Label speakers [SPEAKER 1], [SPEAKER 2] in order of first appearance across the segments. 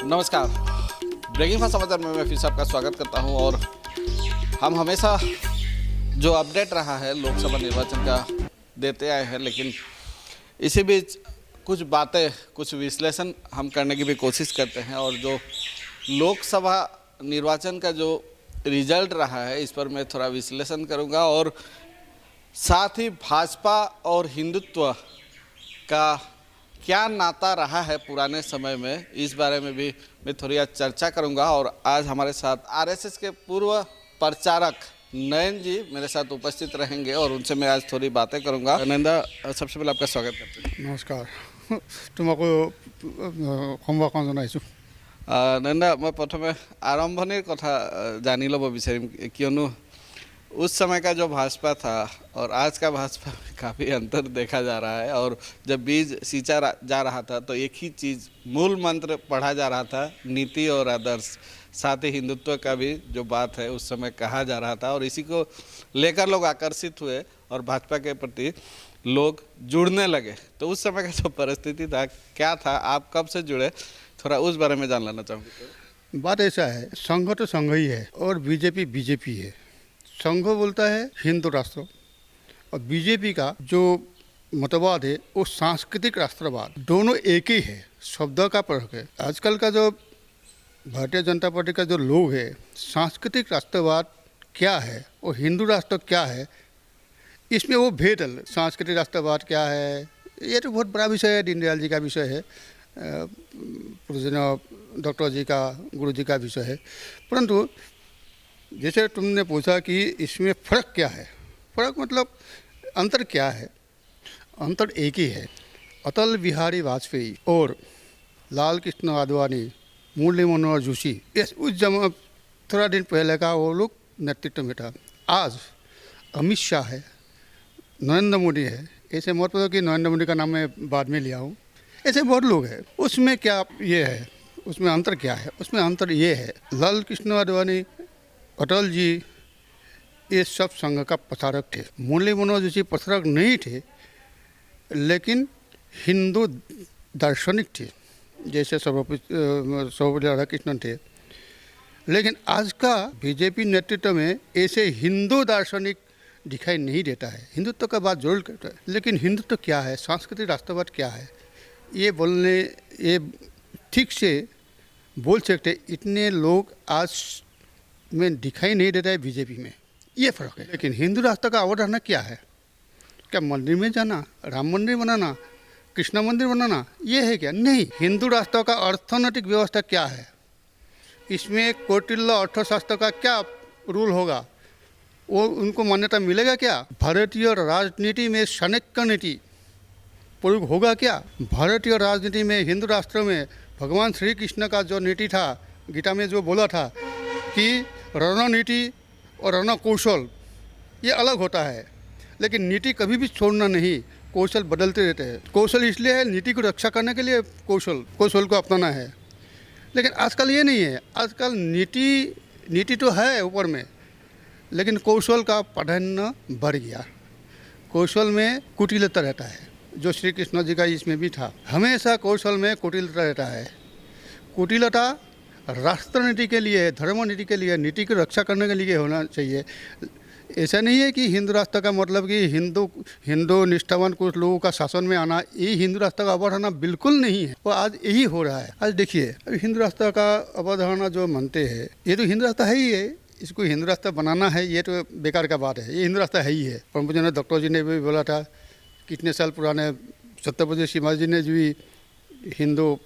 [SPEAKER 1] नमस्कार। Breaking fast समाचार में मैं फिर से आपका स्वागत करता हूं और हम हमेशा जो अपडेट रहा है लोकसभा निर्वाचन का देते आए हैं, लेकिन इसी बीच कुछ बातें, कुछ विश्लेषण हम करने की भी कोशिश करते हैं। और जो लोकसभा निर्वाचन का जो रिजल्ट रहा है इस पर मैं थोड़ा विश्लेषण करूंगा और साथ ही भाजपा और हिंदुत्व का क्या नाता रहा है पुराने समय में, इस बारे में भी मैं थोड़ी आज चर्चा करूंगा। और आज हमारे साथ आरएसएस के पूर्व प्रचारक नयन जी मेरे साथ उपस्थित रहेंगे और उनसे मैं आज थोड़ी बातें करूंगा। नंदा, सबसे पहले आपका स्वागत करते हैं।
[SPEAKER 2] नमस्कार। তোমাকো সম্ভাষণ জনাইছোঁ।
[SPEAKER 1] नंदा, मैं प्रथमे आरंभणिर कथा जानी लब विचारिम, कियनो उस समय का जो भाजपा था और आज का भाजपा में काफ़ी अंतर देखा जा रहा है। और जब बीज सींचा जा रहा था तो एक ही चीज़, मूल मंत्र पढ़ा जा रहा था, नीति और आदर्श, साथ ही हिंदुत्व का भी जो बात है उस समय कहा जा रहा था। और इसी को लेकर लोग आकर्षित हुए और भाजपा के प्रति लोग जुड़ने लगे। तो उस समय का जो परिस्थिति था, क्या था, आप कब से जुड़े, थोड़ा उस बारे में जान लेना चाहूँगी।
[SPEAKER 2] बात ऐसा है, संघ तो संघ ही है और बीजेपी बीजेपी है। संघ बोलता है हिंदू राष्ट्र और बीजेपी का जो मतवाद है वो सांस्कृतिक राष्ट्रवाद। दोनों एक ही है, शब्दों का फर्क है। आजकल का जो भारतीय जनता पार्टी का जो लोग है, सांस्कृतिक राष्ट्रवाद क्या है और हिंदू राष्ट्र क्या है, इसमें वो भेद है। सांस्कृतिक राष्ट्रवाद क्या है, ये तो बहुत बड़ा विषय है, दीनदयाल जी का विषय है, पूज्य डॉक्टर जी का, गुरु जी का विषय है। परंतु जैसे तुमने पूछा कि इसमें फ़र्क क्या है, फ़र्क मतलब अंतर क्या है, अंतर एक ही है। अटल बिहारी वाजपेयी और लाल कृष्ण आडवाणी, मुरली मनोहर जोशी, उस जमा थोड़ा दिन पहले का वो लोग नेतृत्व में था। आज अमित शाह है, नरेंद्र मोदी है। ऐसे मत पता कि नरेंद्र मोदी का नाम मैं बाद में लिया हूँ, ऐसे बहुत लोग हैं। उसमें क्या ये है, उसमें अंतर क्या है, उसमें अंतर ये है, लाल कृष्ण आडवाणी, अटल जी, ये सब संघ का प्रचारक थे। मुरली मनोहर जोशी प्रचारक नहीं थे, लेकिन हिंदू दार्शनिक थे, जैसे सर्वपल्ली राधाकृष्णन थे। लेकिन आज का बीजेपी नेतृत्व में ऐसे हिंदू दार्शनिक दिखाई नहीं देता है। हिंदुत्व का बात जरूर करता है, लेकिन हिंदुत्व क्या है, सांस्कृतिक राष्ट्रवाद क्या है, ये ठीक से बोल सकते इतने लोग आज में दिखाई नहीं देता है बीजेपी में। ये फर्क है। लेकिन हिंदू राष्ट्र का अवधारणा क्या है, क्या मंदिर में जाना, राम मंदिर बनाना, कृष्ण मंदिर बनाना, ये है क्या? नहीं। हिंदू राष्ट्र का अर्थनैतिक व्यवस्था क्या है, इसमें कौटिल्य अर्थशास्त्र का क्या रूल होगा, वो उनको मान्यता मिलेगा क्या? भारतीय राजनीति में चाणक्य नीति प्रयोग होगा क्या? भारतीय राजनीति में, हिंदू राष्ट्र में भगवान श्री कृष्ण का जो नीति था, गीता में जो बोला था कि रणनीति और रणकौशल ये अलग होता है, लेकिन नीति कभी भी छोड़ना नहीं, कौशल बदलते रहते हैं। कौशल इसलिए है, नीति को रक्षा करने के लिए कौशल को अपनाना है। लेकिन आजकल ये नहीं है। आजकल नीति तो है ऊपर में, लेकिन कौशल का प्राधान्य बढ़ गया। कौशल में कुटिलता रहता है, जो श्री कृष्ण जी का इसमें भी था। हमेशा कौशल में कुटिलता रहता है। कुटिलता राष्ट्र नीति के लिए, धर्म नीति के लिए, नीति की रक्षा करने के लिए होना चाहिए। ऐसा नहीं है कि हिंदू राष्ट्र का मतलब कि हिंदू निष्ठावान कुछ लोगों का शासन में आना, ये हिंदू राष्ट्र का अवधारणा बिल्कुल नहीं है। और आज यही हो रहा है। आज देखिए, अभी हिंदू राष्ट्र का अवधारणा जो मानते हैं, ये तो हिंदू राष्ट्र है ही है। इसको हिंदू राष्ट्र बनाना है, ये तो बेकार का बात है। ये हिंदू राष्ट्र है ही है। परम पूज्य डॉक्टर जी ने भी बोला था, कितने साल पुराने छत्रपति शिवाजी जी ने भी हिंदू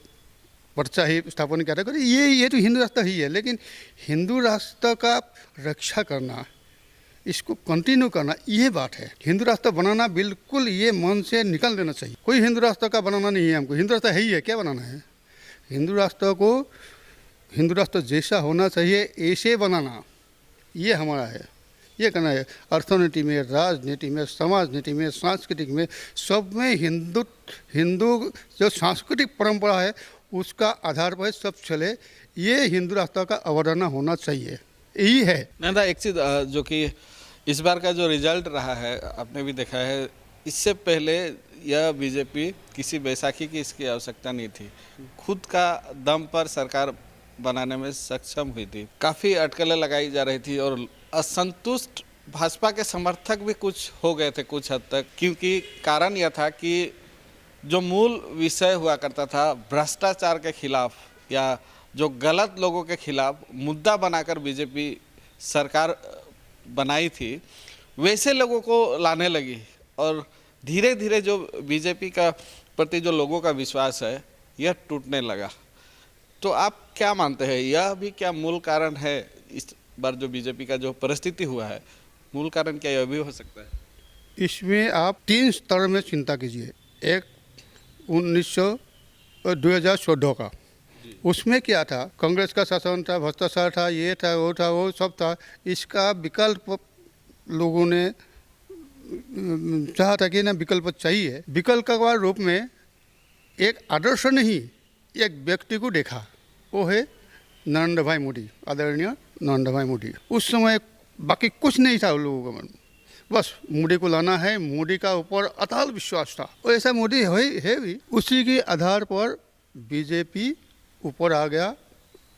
[SPEAKER 2] पर्चा ही स्थापन किया था। ये तो हिंदू राष्ट्र ही है। लेकिन हिंदू राष्ट्र का रक्षा करना, इसको कंटिन्यू करना, ये बात है। हिंदू राष्ट्र बनाना बिल्कुल ये मन से निकल देना चाहिए। कोई हिंदू राष्ट्र का बनाना नहीं है हमको, हिंदू राष्ट्र है ही है, क्या बनाना है? हिंदू राष्ट्र को हिंदू राष्ट्र जैसा होना चाहिए ऐसे बनाना, ये हमारा है, ये करना है। अर्थनीति में, राजनीति में, समाज नीति में, सांस्कृतिक में, सब में हिंदू जो सांस्कृतिक परंपरा है उसका आधार पर सब चले, ये हिंदू राष्ट्र का अवधारणा होना चाहिए, यही है।
[SPEAKER 1] नंदा, एक चीज़ जो कि इस बार का जो रिजल्ट रहा है, आपने भी देखा है, इससे पहले यह बीजेपी किसी बैसाखी की इसकी आवश्यकता नहीं थी, खुद का दम पर सरकार बनाने में सक्षम हुई थी। काफ़ी अटकलें लगाई जा रही थी और असंतुष्ट भाजपा के समर्थक भी कुछ हो गए थे कुछ हद तक, क्योंकि कारण यह था कि जो मूल विषय हुआ करता था भ्रष्टाचार के खिलाफ या जो गलत लोगों के खिलाफ मुद्दा बनाकर बीजेपी सरकार बनाई थी, वैसे लोगों को लाने लगी और धीरे धीरे जो बीजेपी का प्रति जो लोगों का विश्वास है यह टूटने लगा। तो आप क्या मानते हैं, यह भी क्या मूल कारण है इस बार जो बीजेपी का जो परिस्थिति हुआ है, मूल कारण क्या यह भी हो सकता है?
[SPEAKER 2] इसमें आप 3 स्तर में चिंता कीजिए। एक 2014 का, उसमें क्या था, कांग्रेस का शासन था, भ्रष्टाचार था, ये था वो सब था। इसका विकल्प लोगों ने चाहा था कि ना विकल्प चाहिए। विकल्प का रूप में एक आदर्श नहीं, एक व्यक्ति को देखा, वो है नरेंद्र भाई मोदी, आदरणीय नरेंद्र भाई मोदी। उस समय बाकी कुछ नहीं था उन लोगों का मन, बस मोदी को लाना है। मोदी का ऊपर अटल विश्वास था और ऐसा मोदी है भी। उसी के आधार पर बीजेपी ऊपर आ गया,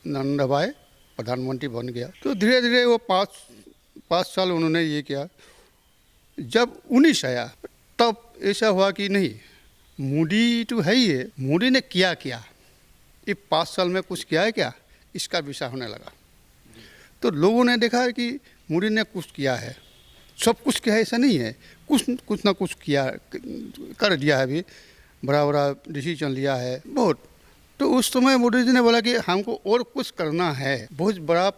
[SPEAKER 2] नरेंद्र भाई प्रधानमंत्री बन गया। तो धीरे धीरे वो पाँच साल उन्होंने ये किया। जब 19 आया तब ऐसा हुआ कि नहीं, मोदी तो है ही है, मोदी ने क्या ये 5 साल में कुछ किया है क्या, इसका विषय होने लगा। तो लोगों ने देखा कि मोदी ने कुछ किया है, सब कुछ किया है ऐसा नहीं है, कुछ ना कुछ किया कर दिया है, अभी बड़ा बड़ा डिसीजन लिया है बहुत। तो उस समय मोदी जी ने बोला कि हमको और कुछ करना है, बहुत बड़ा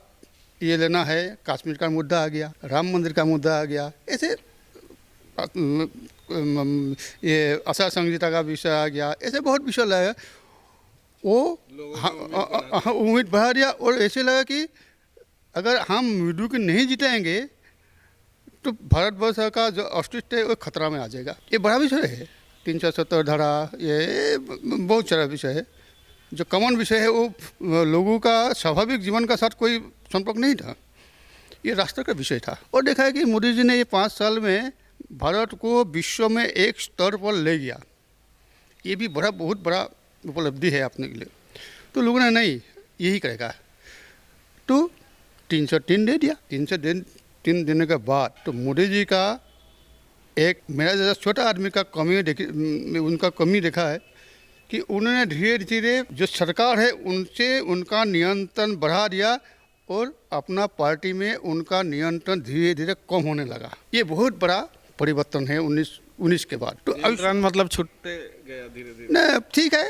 [SPEAKER 2] ये लेना है। कश्मीर का मुद्दा आ गया, राम मंदिर का मुद्दा आ गया, ऐसे ये आचार संहिता का विषय आ गया, ऐसे बहुत विषय लाया। वो उम्मीद बढ़ा दिया और ऐसे लगा कि अगर हम मोदी को नहीं जिताएंगे तो भारतवर्ष का जो अस्तित्व है वो खतरा में आ जाएगा। ये बड़ा विषय है, 370 धारा, ये बहुत सारा विषय है। जो कॉमन विषय है वो लोगों का स्वाभाविक जीवन का साथ कोई संपर्क नहीं था, ये राष्ट्र का विषय था। और देखा है कि मोदी जी ने ये 5 साल में भारत को विश्व में एक स्तर पर ले गया, ये भी बहुत बड़ा उपलब्धि है अपने के लिए। तो लोगों ने नहीं यही करेगा, तो 303 दे दिया। 303 देने के बाद तो मोदी जी का एक, मेरा जैसा छोटा आदमी का उनका कमी देखा है कि उन्होंने धीरे धीरे जो सरकार है उनसे उनका नियंत्रण बढ़ा दिया और अपना पार्टी में उनका नियंत्रण धीरे धीरे कम होने लगा। ये बहुत बड़ा परिवर्तन है 19 के बाद। तो
[SPEAKER 1] मतलब छूटते गया धीरे धीरे।
[SPEAKER 2] नहीं, ठीक है,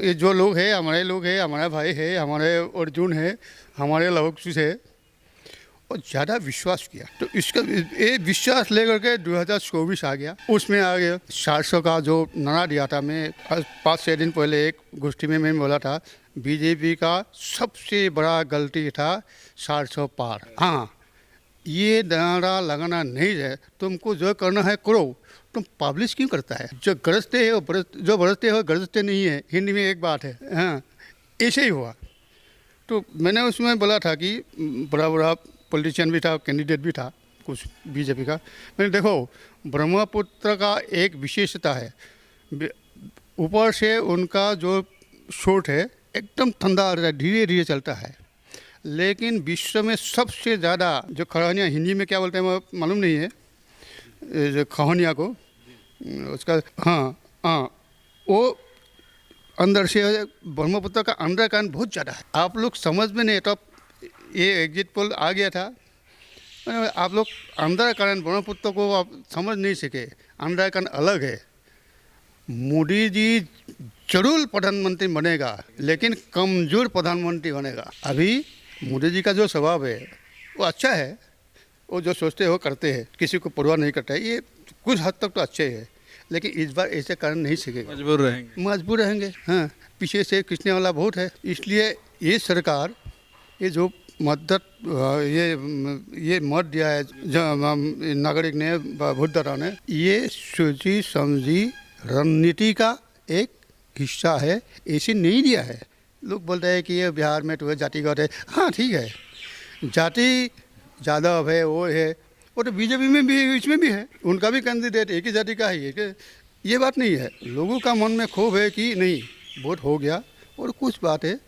[SPEAKER 2] ये जो लोग हैं, हमारे भाई है, हमारे अर्जुन है, हमारे लवकुश है, और ज़्यादा विश्वास किया। तो इसका ये विश्वास लेकर के 2024 आ गया। उसमें आ गया 400 का जो नारा दिया था। मैं 5-6 दिन पहले एक गोष्ठी में मैं बोला था, बीजेपी का सबसे बड़ा गलती था 400 पार। हाँ, ये नारा लगाना नहीं है, तुमको जो करना है करो, तुम पब्लिश क्यों करता है? जो गरजते है जो बरसते हो गरजते नहीं है, हिंदी में एक बात है। हाँ, ऐसे ही हुआ। तो मैंने उसमें बोला था कि बड़ा पॉलिटिशियन भी था, कैंडिडेट भी था कुछ बीजेपी का। मैंने देखो, ब्रह्मपुत्र का एक विशेषता है, ऊपर से उनका जो शोट है एकदम ठंडा धीरे धीरे चलता है, लेकिन विश्व में सबसे ज़्यादा जो कहानियाँ, हिंदी में क्या बोलते हैं मालूम नहीं है, जो कहानियाँ को उसका, हाँ, वो अंदर से ब्रह्मपुत्र का अंडरकरंट बहुत ज़्यादा है। आप लोग समझ में नहीं, तो ये एग्जिट पोल आ गया था, आप लोग अंडरकरंट ब्रह्मपुत्र को आप समझ नहीं सके। अंडरकरंट अलग है। मोदी जी जरूर प्रधानमंत्री बनेगा, लेकिन कमजोर प्रधानमंत्री बनेगा। अभी मोदी जी का जो स्वभाव है वो अच्छा है, वो जो सोचते हैं वो करते हैं, किसी को परवाह नहीं करता है, ये कुछ हद तक तो अच्छे है, लेकिन इस बार ऐसे कारण नहीं सकेगा, मजबूर रहेंगे। हाँ, पीछे से खींचने वाला बहुत है। इसलिए ये सरकार, ये जो मदद, ये मत दिया है जो नागरिक ने, भोटदाता ने, ये सोची समझी रणनीति का एक हिस्सा है, ऐसे नहीं दिया है। लोग बोलते हैं कि ये बिहार में तो जातिगत है। हाँ, ठीक है, जाति यादव है, वो है, वो तो बीजेपी में भी इसमें भी है, उनका भी कैंडिडेट एक ही जाति का है। ये बात नहीं है। लोगों का मन में क्षोभ है कि नहीं वोट हो गया, और कुछ बात है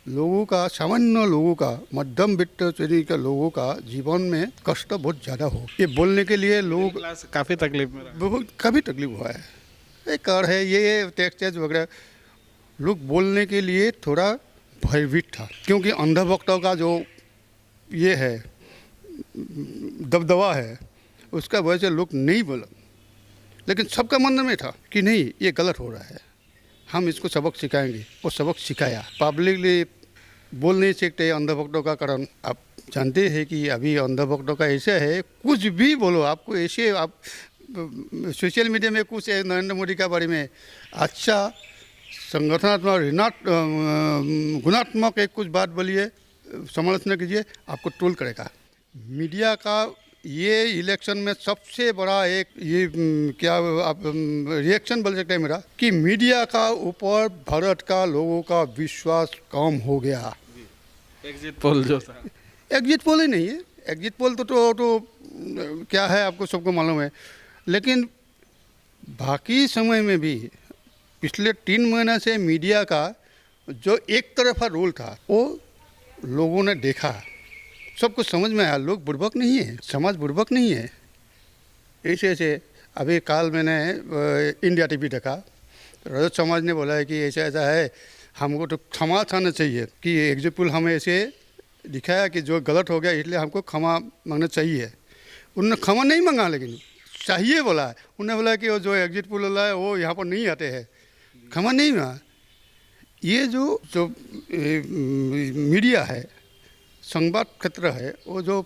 [SPEAKER 2] लोगों का, सामान्य लोगों का, मध्यम वित्त श्रेणी के लोगों का जीवन में कष्ट बहुत ज़्यादा हो। ये बोलने के लिए लोग
[SPEAKER 1] काफ़ी तकलीफ में रहा।
[SPEAKER 2] बहुत काफ़ी तकलीफ हुआ है। ये कर है, ये टैक्स वगैरह, लोग बोलने के लिए थोड़ा भयभीत था, क्योंकि अंधभक्तों का जो ये है दबदबा है, उसका वजह से लोग नहीं बोला। लेकिन सबका मन में था कि नहीं ये गलत हो रहा है, हम इसको सबक सिखाएंगे। वो सबक सिखाया। पब्लिकली बोल नहीं सकते अंधभक्तों का कारण। आप जानते हैं कि अभी अंधभक्तों का ऐसे है, कुछ भी बोलो आपको ऐसे, आप सोशल मीडिया में कुछ नरेंद्र मोदी के बारे में अच्छा संगठनात्मक गुणात्मक एक कुछ बात बोलिए, समालोचना कीजिए, आपको ट्रोल करेगा। मीडिया का ये इलेक्शन में सबसे बड़ा एक ये क्या आप रिएक्शन बोल सकते हैं मेरा, कि मीडिया का ऊपर भारत का लोगों का विश्वास कम हो गया।
[SPEAKER 1] एग्जिट पोल जो था,
[SPEAKER 2] एग्जिट पोल ही नहीं है, एग्जिट पोल तो क्या है आपको सबको मालूम है। लेकिन बाकी समय में भी पिछले 3 महीने से मीडिया का जो एक तरफा रोल था वो लोगों ने देखा, सब कुछ समझ में आया। लोग बुड़बक नहीं है, समाज बुड़बक नहीं है। ऐसे ऐसे अभी काल मैंने इंडिया टीवी देखा, रजत समाज ने बोला है कि ऐसा ऐसा है, हमको तो क्षमा चाहना चाहिए कि एग्जिट पोल हमें ऐसे दिखाया कि जो गलत हो गया इसलिए हमको क्षमा मांगना चाहिए। उन्होंने क्षमा नहीं मांगा, लेकिन चाहिए बोला है। उन्होंने बोला कि वो जो एग्जिट पोल वाला है वो यहाँ पर नहीं आते हैं, क्षमा नहीं मांगा। ये जो मीडिया है, संवाद क्षेत्र है, वो जो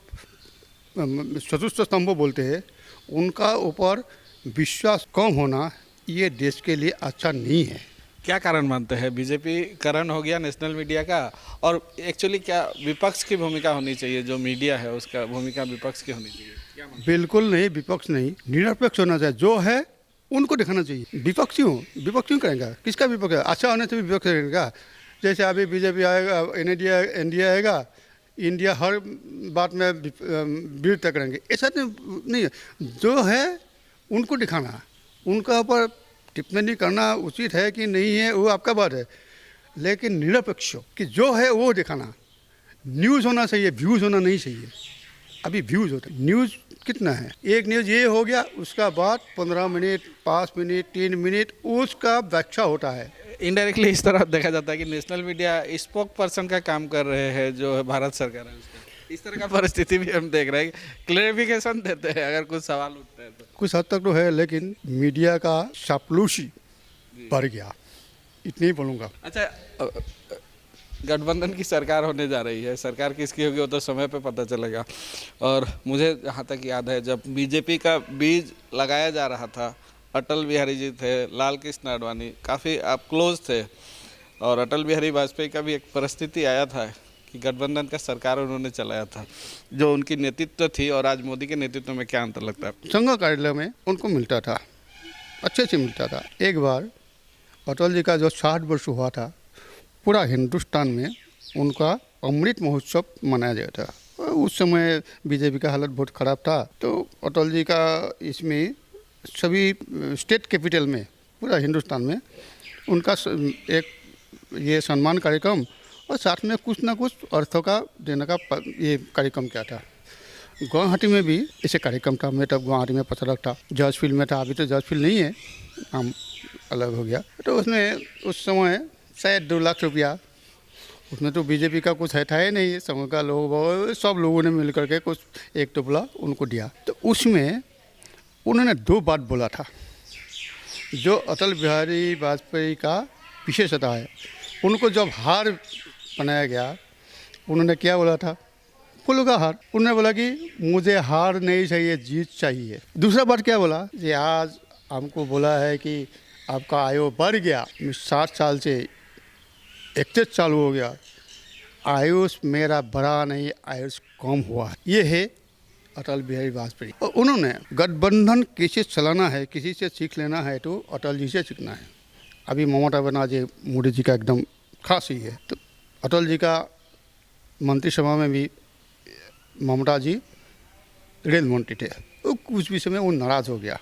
[SPEAKER 2] चतुर्थ स्तंभ बोलते हैं, उनका ऊपर विश्वास कम होना ये देश के लिए अच्छा नहीं है।
[SPEAKER 1] क्या कारण मानते हैं? बीजेपी करण हो गया नेशनल मीडिया का, और एक्चुअली क्या विपक्ष की भूमिका होनी चाहिए? जो मीडिया है उसका भूमिका विपक्ष की होनी चाहिए? क्या मानते हैं?
[SPEAKER 2] बिल्कुल नहीं, विपक्ष नहीं, निरपेक्ष होना चाहिए। जो है उनको दिखाना चाहिए। विपक्ष क्यों करेंगे? किसका विपक्ष है? अच्छा होने से भी विपक्ष करेगा। जैसे अभी बीजेपी आएगा, एनडीए आएगा, इंडिया हर बात में विरोध करेंगे, ऐसा नहीं है। जो है उनको दिखाना, उनका ऊपर टिप्पणी करना उचित है कि नहीं है वो आपका बात है, लेकिन निरपेक्ष कि जो है वो दिखाना। न्यूज़ होना चाहिए, व्यूज़ होना नहीं चाहिए। अभी व्यूज़ होता है, न्यूज़ कितना है? एक न्यूज़ ये हो गया, उसका बाद 15 मिनट, 5 मिनट, 3 मिनट उसका व्याख्या होता है।
[SPEAKER 1] इनडायरेक्टली इस तरह देखा जाता है कि नेशनल मीडिया स्पोक पर्सन का काम कर रहे हैं, जो है भारत सरकार है उसका। इस तरह का परिस्थिति भी हम देख रहे हैं। क्लेरिफिकेशन देते हैं अगर कुछ सवाल उठते हैं तो।
[SPEAKER 2] कुछ हद तक तो है, लेकिन मीडिया का चापलूसी बढ़ गया, इतनी ही बोलूँगा।
[SPEAKER 1] अच्छा, गठबंधन की सरकार होने जा रही है, सरकार किसकी होगी वो तो समय पे पता चलेगा। और मुझे जहाँ तक याद है, जब बीजेपी का बीज लगाया जा रहा था, अटल बिहारी जी थे, लाल कृष्ण आडवाणी काफ़ी आप क्लोज थे, और अटल बिहारी वाजपेयी का भी एक परिस्थिति आया था कि गठबंधन का सरकार उन्होंने चलाया था। जो उनकी नेतृत्व थी और आज मोदी के नेतृत्व में क्या अंतर लगता है?
[SPEAKER 2] संघ कार्यालय में उनको मिलता था, अच्छे से मिलता था। एक बार अटल जी का जो 60 वर्ष हुआ था, पूरा हिंदुस्तान में उनका अमृत महोत्सव मनाया गया था। उस समय बीजेपी का हालत बहुत ख़राब था, तो अटल जी का इसमें सभी स्टेट कैपिटल में, पूरा हिंदुस्तान में उनका एक ये सम्मान कार्यक्रम और साथ में कुछ ना कुछ अर्थों का देने का ये कार्यक्रम क्या था। गुवाहाटी में भी ऐसे कार्यक्रम था। मैं तब गुवाहाटी में पता था, जॉर्ज फील्ड में था। अभी तो जॉर्ज फील्ड नहीं है, नाम अलग हो गया। तो उसमें उस समय शायद 2 लाख रुपया, उसमें तो बीजेपी का कुछ है था ही नहीं, समूह का लोग सब लोगों ने मिल करके कुछ एक टुकड़ा उनको दिया। तो उसमें उन्होंने 2 बात बोला था जो अटल बिहारी वाजपेयी का विशेषता है। उनको जब हार बनाया गया, उन्होंने क्या बोला था? फूलों का हार। उन्होंने बोला कि मुझे हार नहीं चाहिए, जीत चाहिए। दूसरा बात क्या बोला? कि आज हमको बोला है कि आपका आयु बढ़ गया, 60 साल से 31 साल हो गया, आयुष मेरा बढ़ा नहीं, आयुष कम हुआ। ये है अटल बिहारी वाजपेयी। और उन्होंने गठबंधन कैसे चलाना है, किसी से सीख लेना है तो अटल जी से सीखना है। अभी ममता बनर्जी मोदी जी का एकदम खास ही है। तो अटल जी का मंत्रिसभा में भी ममता जी रेल मंत्री थे, वो कुछ विषय में वो नाराज़ हो गया,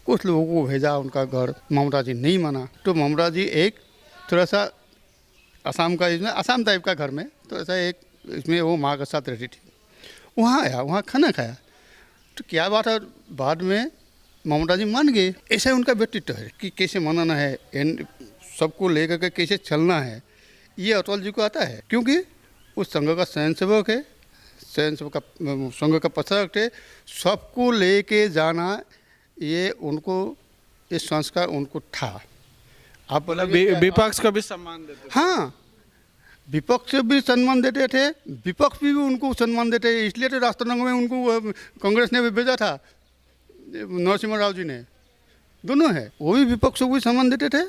[SPEAKER 2] कुछ लोगों को भेजा उनका घर, ममता जी नहीं माना, तो ममता जी एक थोड़ा सा असम का, इसमें असम टाइप का घर में थोड़ा सा एक इसमें वो माँ के साथ रहती थी, वहाँ आया, वहाँ खाना खाया, तो क्या बात है, बाद में ममता जी मान गए। ऐसा उनका व्यक्तित्व है कि कैसे मनाना है, सबको लेकर के कैसे चलना है, ये अटल जी को आता है, क्योंकि उस संघ का स्वयंसेवक है, स्वयंसेवक का संघ का प्रचारक थे, सबको लेके जाना ये उनको, ये संस्कार उनको था। आप
[SPEAKER 1] विपक्ष को भी सम्मान देते थे।
[SPEAKER 2] हाँ, विपक्ष भी सम्मान देते थे, विपक्ष भी उनको सम्मान देते, इसलिए तो राष्ट्ररंग में उनको कांग्रेस ने भी भेजा था, नरसिम्हा राव जी ने, दोनों है, वो भी विपक्ष को भी सम्मान देते थे,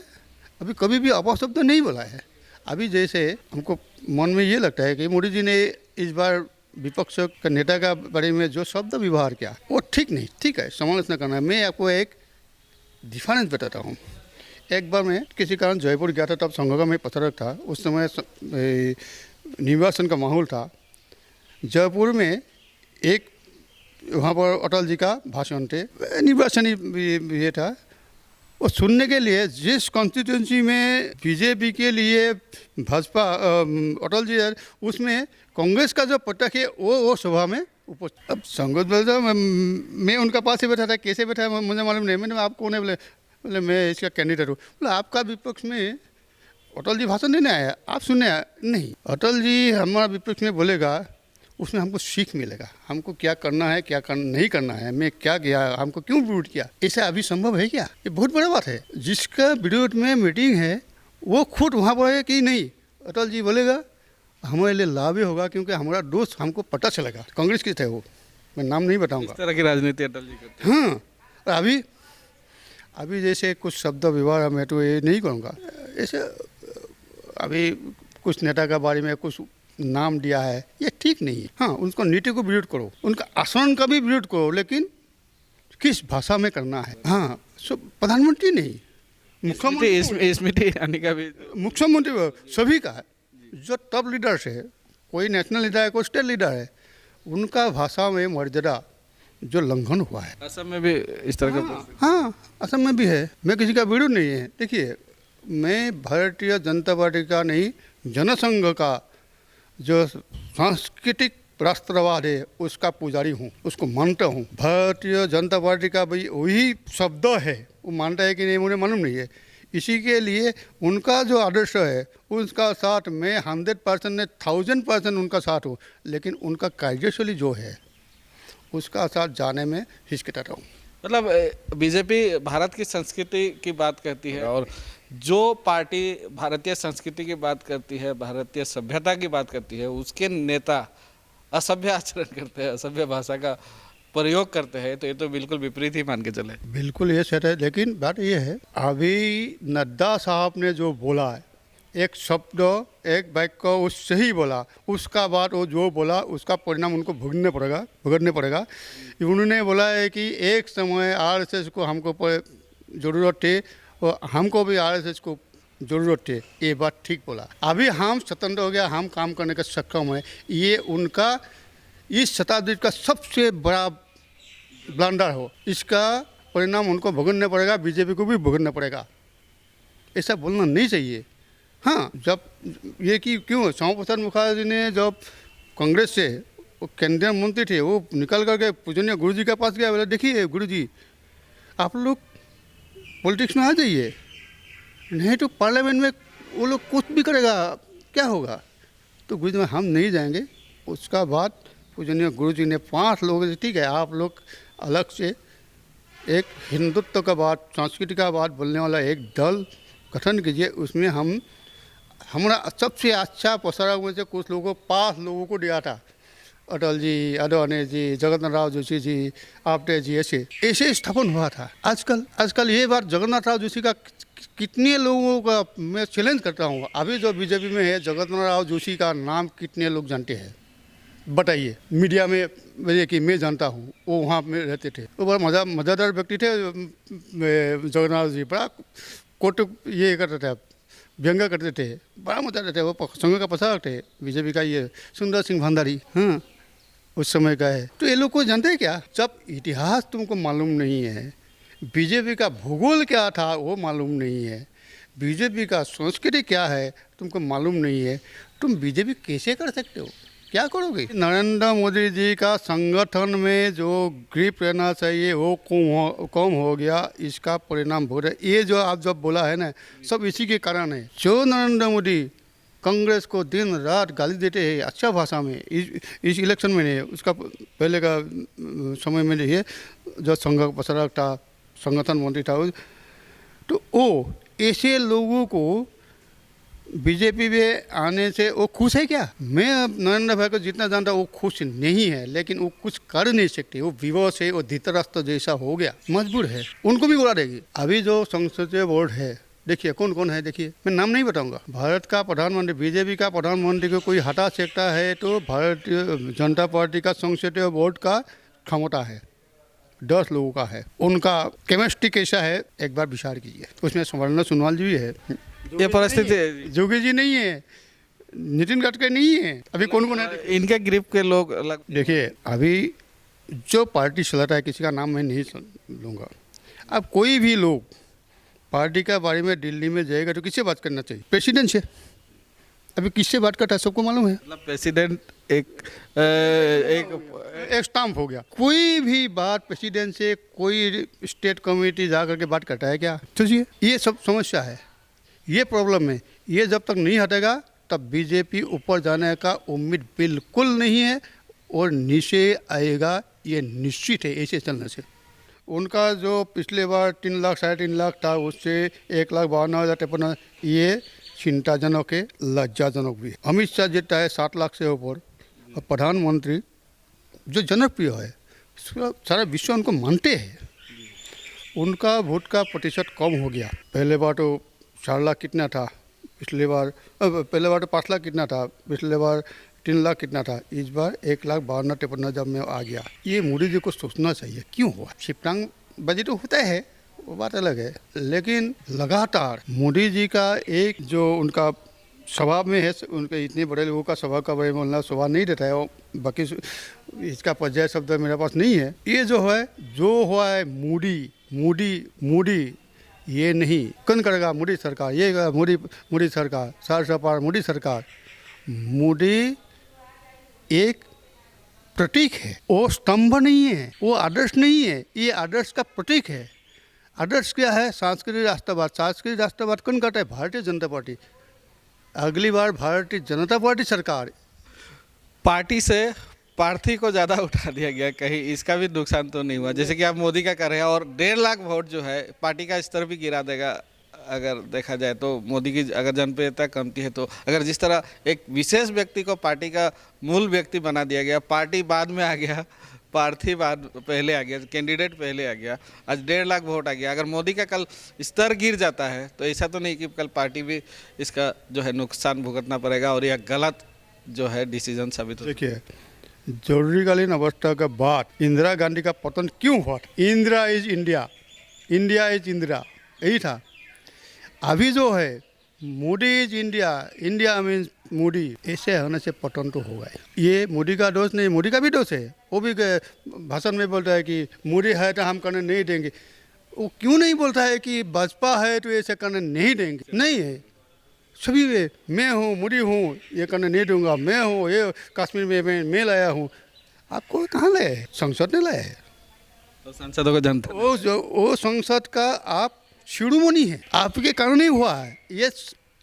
[SPEAKER 2] अभी कभी भी अपशब्द नहीं बोला है। अभी जैसे हमको मन में ये लगता है कि मोदी जी ने इस बार विपक्ष का नेता का बारे में जो शब्द व्यवहार किया वो ठीक नहीं, ठीक है, समालोचना करना है। मैं आपको एक डिफरेंस बताता हूँ। एक बार मैं किसी कारण जयपुर गया था, तब संघ का मैं प्रचारक था, उस समय निर्वाचन का माहौल था। जयपुर में एक वहाँ पर अटल जी का भाषण थे, निर्वाचन ये था, वो सुनने के लिए जिस कॉन्स्टिट्यूंसी में बीजेपी के लिए भाजपा अटल जी है, उसमें कांग्रेस का जो प्रत्यक्ष है वो सभा में उपस्थित। अब संगत बोलता मैं उनका पास ही बैठा था, कैसे बैठा मुझे मालूम नहीं, मैंने आप कौन है, बोले मैं इसका कैंडिडेट हूँ। बोले आपका विपक्ष में अटल जी भाषण देने आया, आप सुनने आया? नहीं, अटल जी हमारा विपक्ष में बोलेगा, उसमें हमको सीख मिलेगा, हमको क्या करना है, क्या नहीं करना है, मैं क्या किया, हमको क्यों विरोध किया, ऐसा अभी संभव है क्या? ये बहुत बड़ा बात है। जिसका विरोध में मीटिंग है वो खुद वहाँ पर है कि नहीं, अटल जी बोलेगा हमारे लिए लाभ ही होगा, क्योंकि हमारा दोस्त हमको पता चलेगा। कांग्रेस के थे वो, मैं नाम नहीं बताऊँगा।
[SPEAKER 1] इस तरह की राजनीति अटल जी करते।
[SPEAKER 2] हाँ, और अभी जैसे कुछ शब्द व्यवहार मैं तो ये नहीं करूँगा, ऐसे अभी कुछ नेता के बारे में कुछ नाम दिया है, ये ठीक नहीं है। हाँ, उनको नीति को विरोध करो, उनका आचरण का भी विरोध करो, लेकिन किस भाषा में करना है। हाँ, प्रधानमंत्री नहीं, मुख्यमंत्री सभी का है, जो टॉप लीडर्स है, कोई नेशनल लीडर है, कोई स्टेट लीडर है, उनका भाषा में मर्यादा जो लंघन हुआ है।
[SPEAKER 1] असम में भी इस तरह का,
[SPEAKER 2] हाँ, असम में भी है। मैं किसी का विरोध नहीं है। देखिए, मैं भारतीय जनता पार्टी का नहीं, जनसंघ का जो सांस्कृतिक राष्ट्रवाद है उसका पुजारी हूँ, उसको मानता हूँ। भारतीय जनता पार्टी का भाई वही शब्द है, वो मानता है कि नहीं मुझे मालूम नहीं है। इसी के लिए उनका जो आदर्श है उसका साथ मैं 100% ने 1000% उनका साथ हूँ, लेकिन उनका कार्यशैली जो है उसका साथ जाने में हिचकिचाता हूँ।
[SPEAKER 1] मतलब बीजेपी भारत की संस्कृति की बात करती है, और जो पार्टी भारतीय संस्कृति की बात करती है, भारतीय सभ्यता की बात करती है, उसके नेता असभ्य आचरण करते हैं, असभ्य भाषा का प्रयोग करते हैं, तो ये तो बिल्कुल विपरीत ही मान के चले।
[SPEAKER 2] बिल्कुल ये सच है, लेकिन बात ये है, अभी नड्डा साहब ने जो बोला है, एक शब्द एक वाक्य उससे ही बोला, उसका बाद वो जो बोला उसका परिणाम उनको भुगतने पड़ेगा। उन्होंने बोला है कि एक समय आरएसएस को हमको ज़रूरत थी और हमको भी आरएसएस को ज़रूरत थी, ये बात ठीक बोला। अभी हम स्वतंत्र हो गया, हम काम करने का सक्षम है, ये उनका इस शताब्दी का सबसे बड़ा ब्लंडर हो, इसका परिणाम उनको भुगतने पड़ेगा, बीजेपी को भी भुगतना पड़ेगा। ऐसा बोलना नहीं चाहिए। हाँ, जब ये कि क्यों श्यामा प्रसाद मुखर्जी ने जब कांग्रेस से वो केंद्रीय मंत्री थे, वो निकल करके पूजनीय गुरुजी के पास गया, बोला देखिए गुरुजी आप लोग पॉलिटिक्स में आ जाइए, नहीं तो पार्लियामेंट में वो लोग कुछ भी करेगा, क्या होगा। तो गुरुजी में हम नहीं जाएंगे। उसका बाद पूजनीय गुरुजी ने 5 लोगों से, ठीक है आप लोग अलग से एक हिंदुत्व का बात, संस्कृति का बात बोलने वाला एक दल गठन कीजिए, उसमें हमारा सबसे अच्छा प्रसारक में से कुछ लोगों 5 लोगों को दिया था, अटल जी, अडवाणी जी, जगन्नाथ राव जोशी जी, आपटे जी, ऐसे स्थापन हुआ था। आजकल ये बात जगन्नाथ राव जोशी का कितने लोगों का मैं चैलेंज करता हूँ, अभी जो बीजेपी में है जगन्नाथ राव जोशी का नाम कितने लोग जानते हैं बताइए। मीडिया में मुझे कि मैं जानता हूँ, वो वहाँ में रहते थे, वो बड़ा मज़ेदार व्यक्ति थे जगन्नाथ जी, बड़ा कोट ये करते थे, व्यंग्य करते थे, बड़ा मजा लेते थे। वो संघ का प्रसारक थे बीजेपी का, ये सुंदर सिंह भंडारी। हाँ, उस समय का है। तो ये लोग को जानते हैं क्या, जब इतिहास तुमको मालूम नहीं है, बीजेपी का भूगोल क्या था वो मालूम नहीं है, बीजेपी का संस्कृति क्या है तुमको मालूम नहीं है, तुम बीजेपी कैसे कर सकते हो, क्या करोगे? नरेंद्र मोदी जी का संगठन में जो ग्रिप रहना चाहिए वो कम हो गया, इसका परिणाम भोग रहा है। ये जो आप जब बोला है ना, सब इसी के कारण है। जो नरेंद्र मोदी कांग्रेस को दिन रात गाली देते हैं अच्छा भाषा में, इस इलेक्शन में नहीं, उसका पहले का समय में नहीं है, जो संघ प्रसारक था, संगठन मंत्री था, तो वो ऐसे लोगों को बीजेपी में आने से वो खुश है क्या? मैं नरेंद्र भाई को जितना जानता हूँ वो खुश नहीं है, लेकिन वो कुछ कर नहीं सकते, वो विवश है, वो धृतराष्ट्र जैसा हो गया, मजबूर है, उनको भी उड़ा देगी। अभी जो संसदीय बोर्ड है, देखिए कौन कौन है, देखिए मैं नाम नहीं बताऊंगा। भारत का प्रधानमंत्री, बीजेपी का प्रधानमंत्री को कोई हटा सकता है तो भारतीय जनता पार्टी का संसदीय बोर्ड का क्षमता है, 10 लोगों का है। उनका केमिस्ट्री कैसा है एक बार विचार कीजिए। उसमें सुवर्ण सोनवाल जी भी है,
[SPEAKER 1] ये परिस्थिति,
[SPEAKER 2] जोगी जी नहीं है, नितिन गडकरी नहीं है, अभी कौन कौन है?
[SPEAKER 1] इनके ग्रिप के लोग अलग।
[SPEAKER 2] देखिए अभी जो पार्टी चलाता है, किसी का नाम मैं नहीं लूँगा, अब कोई भी लोग पार्टी का बारे में दिल्ली में जाएगा तो किससे बात करना चाहिए? प्रेसिडेंट से। अभी किससे बात करता है सबको मालूम है,
[SPEAKER 1] मतलब प्रेसिडेंट एक
[SPEAKER 2] स्टाम्प हो गया। कोई भी बात प्रेसिडेंट से कोई स्टेट कमेटी जा करके बात करता है क्या? सोचिए, ये सब समस्या है, ये प्रॉब्लम है। ये जब तक नहीं हटेगा तब बीजेपी ऊपर जाने का उम्मीद बिल्कुल नहीं है और नीचे आएगा, ये निश्चित है ऐसे चलने से। उनका जो पिछले बार 3 लाख 3.5 लाख था, उससे 1,52,53, ये चिंताजनक है, लज्जाजनक भी है। अमित शाह जीता है 7 लाख से ऊपर, और प्रधानमंत्री जो जनप्रिय है, सारा विश्व उनको मानते हैं, उनका वोट का प्रतिशत कम हो गया। पहले बार तो 4 लाख कितना था, पिछले बार पहले बार तो 5 लाख कितना था, पिछले बार 3 लाख कितना था, इस बार 1,52,53 जब में आ गया। ये मोदी जी को सोचना चाहिए क्यों हुआ। शिपटांग बाजी तो होता है, वो बात अलग है, लेकिन लगातार मोदी जी का एक जो उनका स्वभाव में है, उनके इतने बड़े लोगों का स्वभाव का बारे में बोलना स्वभाव नहीं देता है, बाकी इसका पर्याय शब्द मेरे पास नहीं है। ये जो है, जो हुआ है मोदी मोदी मोदी, ये नहीं कौन करेगा, मोदी सरकार, ये मोदी सरकार, सार सपार मोदी सरकार। मोदी एक प्रतीक है, वो स्तंभ नहीं है, वो आदर्श नहीं है, ये आदर्श का प्रतीक है। आदर्श क्या है? सांस्कृतिक राष्ट्रवाद। सांस्कृतिक राष्ट्रवाद कौन करता है? भारतीय जनता पार्टी। अगली बार भारतीय जनता पार्टी सरकार।
[SPEAKER 1] पार्टी से प्रार्थी को ज़्यादा उठा दिया गया, कहीं इसका भी नुकसान तो नहीं हुआ? जैसे कि आप मोदी का कर रहे हैं, और 1.5 लाख वोट जो है पार्टी का स्तर भी गिरा देगा अगर देखा जाए तो। मोदी की अगर जनप्रियता कमती है तो, अगर जिस तरह एक विशेष व्यक्ति को पार्टी का मूल व्यक्ति बना दिया गया, पार्टी बाद में आ गया, प्रार्थी बाद पहले आ गया, कैंडिडेट पहले आ गया, आज 1.5 लाख वोट आ गया। अगर मोदी का कल स्तर गिर जाता है तो ऐसा तो नहीं कि कल पार्टी भी इसका जो है नुकसान भुगतना पड़ेगा और यह गलत जो है डिसीजन साबित हो।
[SPEAKER 2] देखिए, जरूरीकालीन अवस्था के बाद इंदिरा गांधी का पतन क्यों हुआ? Indira is India, India is Indira, यही था। अभी जो है Modi is India, India means Modi, ऐसे होने से पतन तो होगा। ये मोदी का दोष नहीं, मोदी का भी दोष है। वो भी भाषण में बोलता है कि मोदी है तो हम करने नहीं देंगे। वो क्यों नहीं बोलता है कि भाजपा है तो ऐसे करने नहीं देंगे? नहीं है, सभी वे, मैं हूँ, मोदी हूँ, ये करने नहीं दूंगा, मैं हूँ, ये कश्मीर में मैं लाया हूँ। आपको कहाँ लाया है? संसद ने लाया है,
[SPEAKER 1] तो सांसदों को जनता,
[SPEAKER 2] वो संसद का आप शिरोमणि है, आपके कारण ही हुआ है। ये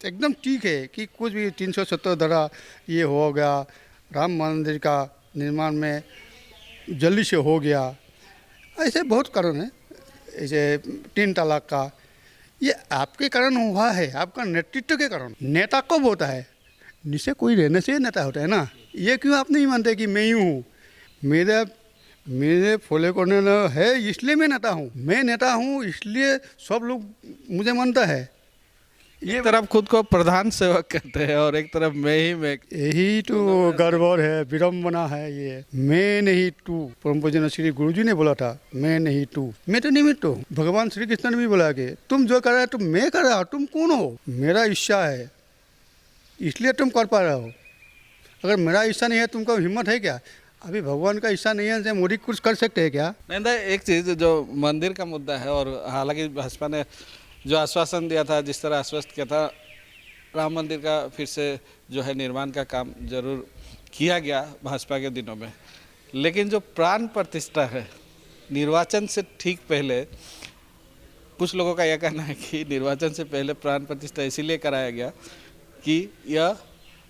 [SPEAKER 2] एकदम ठीक है कि कुछ भी 370 धारा ये हो गया, राम मंदिर का निर्माण में जल्दी से हो गया, ऐसे बहुत कारण है, ऐसे 3 तलाक का, ये आपके कारण हुआ है, आपका नेतृत्व के कारण। नेता कब होता है? नीचे कोई रहने से नेता होता है ना। ये क्यों आप नहीं मानते कि मैं ही हूँ, मेरे फॉलो करने है इसलिए मैं नेता हूँ, मैं नेता हूँ इसलिए सब लोग मुझे मानता है।
[SPEAKER 1] एक तरफ खुद को प्रधान सेवक कहते हैं और एक तरफ मैं।
[SPEAKER 2] यही तो गड़बड़ है, विडम्बना है ये। मैं नहीं तू, परम पूज्य श्री गुरु जी ने बोला था, मैं नहीं तू, मैं तो निमित्त हूँ। भगवान श्री कृष्ण ने भी बोला कि तुम जो कर रहे हो तुम मैं कर रहा हूँ, तुम कौन हो? मेरा इच्छा है इसलिए तुम कर पा रहे हो। अगर मेरा इच्छा नहीं है, तुमको हिम्मत है क्या? अभी भगवान का इच्छा नहीं है, मोदी कुछ कर सकते हैं क्या?
[SPEAKER 1] नहीं था एक चीज़ जो मंदिर का मुद्दा है, और हालांकि भाजपा ने जो आश्वासन दिया था, जिस तरह आश्वस्त किया था, राम मंदिर का फिर से जो है निर्माण का काम जरूर किया गया भाजपा के दिनों में, लेकिन जो प्राण प्रतिष्ठा है निर्वाचन से ठीक पहले, कुछ लोगों का यह कहना है कि निर्वाचन से पहले प्राण प्रतिष्ठा इसीलिए कराया गया कि यह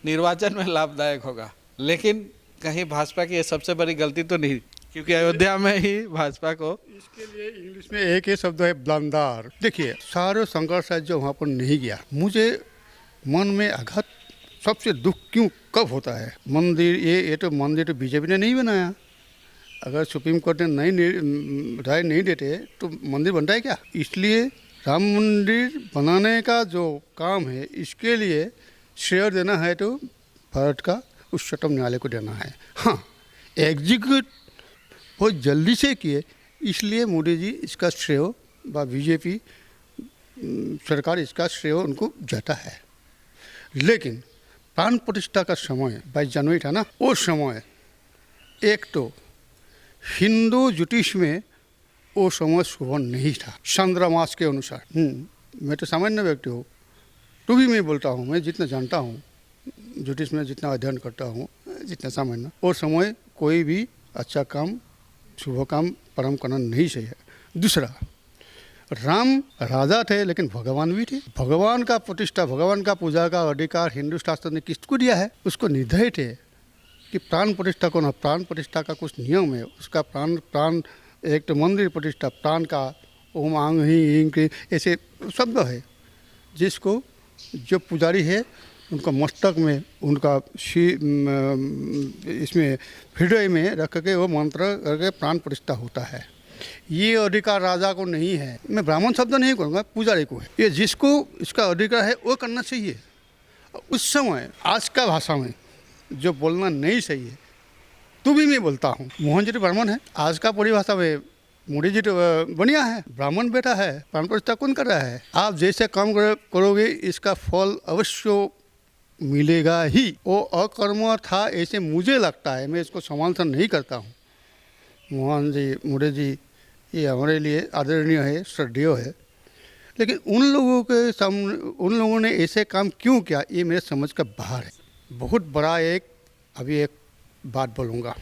[SPEAKER 1] निर्वाचन में लाभदायक होगा, लेकिन कहीं भाजपा की ये सबसे बड़ी गलती तो नहीं, क्योंकि अयोध्या में ही भाजपा को
[SPEAKER 2] इसके लिए इंग्लिश में एक ही शब्द है, ब्लंडर। देखिए, सारे संघर्ष जो वहाँ पर नहीं गया, मुझे मन में आघात, सबसे दुख क्यों कब होता है? मंदिर ये तो मंदिर तो बीजेपी ने नहीं बनाया। अगर सुप्रीम कोर्ट ने राय नहीं देते तो मंदिर बनता है क्या? इसलिए राम मंदिर बनाने का जो काम है, इसके लिए श्रेय देना है तो भारत का उच्चतम न्यायालय को देना है। हाँ, एग्जीक्यूट बहुत जल्दी से किए, इसलिए मोदी जी इसका श्रेय व बीजेपी सरकार इसका श्रेय उनको जाता है। लेकिन प्राण प्रतिष्ठा का समय 22 जनवरी था ना, उस समय एक तो हिंदू ज्योतिष में वो समय शुभ नहीं था चंद्रमास के अनुसार। मैं तो सामान्य व्यक्ति हूँ, तो भी मैं बोलता हूँ, मैं जितना जानता हूँ ज्योतिष में, जितना अध्ययन करता हूँ, जितना सामान्य, वो समय कोई भी अच्छा काम, शुभ काम प्रारंभ करना नहीं चाहिए। दूसरा, राम राजा थे लेकिन भगवान भी थे। भगवान का प्रतिष्ठा, भगवान का पूजा का अधिकार हिंदू शास्त्र ने किसको दिया है? उसको निर्धारित है कि प्राण प्रतिष्ठा को ना, प्राण प्रतिष्ठा का कुछ नियम है, उसका प्राण एक तो मंदिर प्रतिष्ठा, प्राण का ओम आंग ही इंग के ऐसे शब्द है, जिसको जो पुजारी है उनका मस्तक में, उनका इसमें हृदय में रख के वो मंत्र करके प्राण प्रतिष्ठा होता है। ये अधिकार राजा को नहीं है, मैं ब्राह्मण शब्द नहीं करूँगा, पुजारी को है। ये जिसको इसका अधिकार है वो करना चाहिए। उस समय आज का भाषा में जो बोलना नहीं सही है, तो भी मैं बोलता हूँ। मोहन जी तो ब्राह्मण है, आज का परिभाषा में मोदी जी तो बनिया है, ब्राह्मण बेटा है, प्राण प्रतिष्ठा कौन कर रहा है? आप जैसे काम करोगे इसका फल अवश्य मिलेगा ही। वो अकर्म था ऐसे मुझे लगता है, मैं इसको समर्थन नहीं करता हूँ। मोहन जी, मोदी जी ये हमारे लिए आदरणीय है, श्रद्धेय है, लेकिन उन लोगों के सामने, उन लोगों ने ऐसे काम क्यों किया, ये मेरे समझ का बाहर है। बहुत बड़ा अभी एक बात बोलूँगा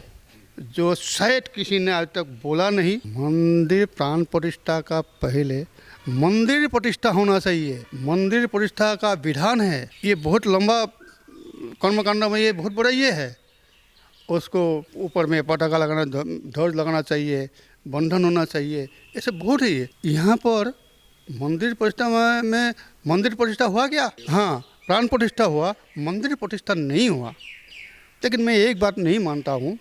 [SPEAKER 2] जो शायद किसी ने आज तक बोला नहीं। मंदिर प्राण प्रतिष्ठा का पहले मंदिर प्रतिष्ठा होना चाहिए। मंदिर प्रतिष्ठा का विधान है, ये बहुत लंबा कर्मकांड में, ये बहुत बड़ा ये है। उसको ऊपर में पटाखा लगाना, ध्वज लगाना चाहिए, बंधन होना चाहिए, ऐसे बहुत है। यहाँ पर मंदिर प्रतिष्ठा में मंदिर प्रतिष्ठा हुआ क्या? हाँ, प्राण प्रतिष्ठा हुआ, मंदिर प्रतिष्ठा नहीं हुआ। लेकिन मैं एक बात नहीं मानता हूँ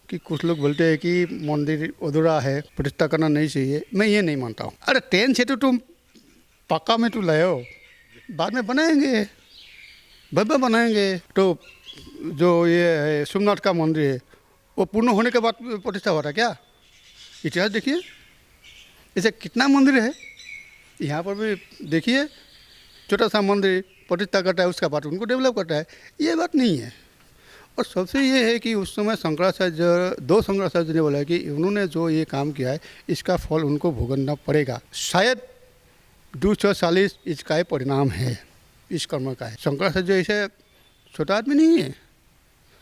[SPEAKER 2] कि कुछ लोग बोलते हैं कि मंदिर अधूरा है, प्रतिष्ठा करना नहीं चाहिए, मैं ये नहीं मानता हूँ। अरे 10 से तो तुम पक्का में तो लाए हो, बाद में बनाएंगे, भव्य बनाएंगे। तो जो ये है सोमनाथ का मंदिर है, वो पूर्ण होने के बाद प्रतिष्ठा हो रहा है क्या? इतिहास देखिए, ऐसे कितना मंदिर है। यहाँ पर भी देखिए, छोटा सा मंदिर प्रतिष्ठा करता है, उसका बाद उनको डेवलप करता है, ये बात नहीं है। और सबसे ये है कि उस समय शंकराचार्य, 2 शंकराचार्य ने बोला कि उन्होंने जो ये काम किया है इसका फल उनको भुगतना पड़ेगा। शायद 240 इसका परिणाम है, इस कर्म का है। शंकराचार्य ऐसे छोटा आदमी नहीं है,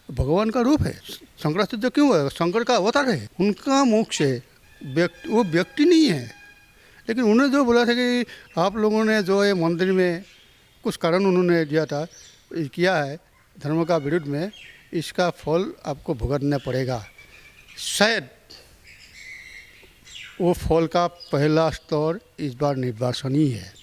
[SPEAKER 2] भगवान का रूप है। शंकराचार्य क्यों है? शंकर का अवतार है, उनका मोक्ष है, वो व्यक्ति नहीं है। लेकिन उन्होंने जो बोला था कि आप लोगों ने जो है मंदिर में कुछ कारण उन्होंने दिया था, किया है धर्म का विरुद्ध में, इसका फल आपको भुगतना पड़ेगा। शायद वो फल का पहला स्तर इस बार निर्वासन ही है।